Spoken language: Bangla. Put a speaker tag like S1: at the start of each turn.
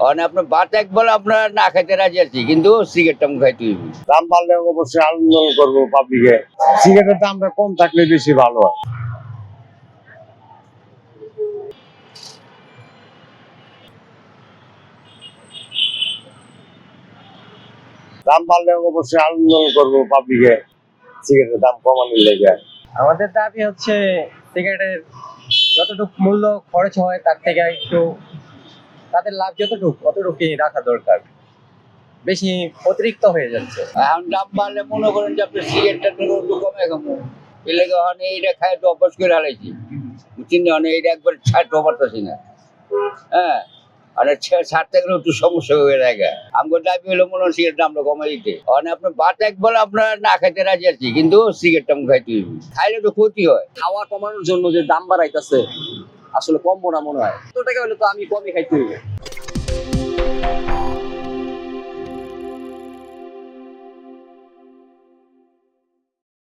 S1: মানে আপনার ভাত একবেলা আপনার না খাইতে রাজি আছি, কিন্তু সিগারেটটা আমি খাইতে হইবে।
S2: দাম বাড়লে অবশ্যই আন্দোলন করবো পাবলিকে। সিগারেটের দামটা কম থাকলে বেশি ভালো হয়। দাম বাড়লে অবশ্যই আন্দোলন করবো পাবলিকে, সিগারেটের দাম কমানোর লেগে।
S3: আমাদের দাবি হচ্ছে সিগারেটের যতটুকু মূল্য খরচ হয় তার থেকে একটু তাদের লাভ যতটুকু অতটুকুই রাখা দরকার, বেশি অতিরিক্ত হয়ে যাচ্ছে।
S1: এখন দাম বাড়লে মনে করেন যে আপনার সিগারেটটা একটু কমে খাবো, এর লেগে মানে এইটা খাই তো অভ্যাস করে হারাইছি, বুঝছেন না? মানে এইটা একবার ছাড়তে পারতেছি না। হ্যাঁ, আর ছাড়তে গেলে একটু সমস্যা হয়ে যায়। আমার দাবি হলো মনে হয় সিগারেট দামটা কমে দিতে। মানে আপনার ভাত একবেলা আপনার না খাইতে রাজি আছি, কিন্তু সিগারেটটা আমি খাইতে হইবে। খাইলে তো ক্ষতি হয়।
S3: খাওয়া কমানোর জন্য যে দাম বাড়াইতেছে আসলে কম মনে হয়, 100 টাকা হলে তো আমি কমই খাইতে হইবে।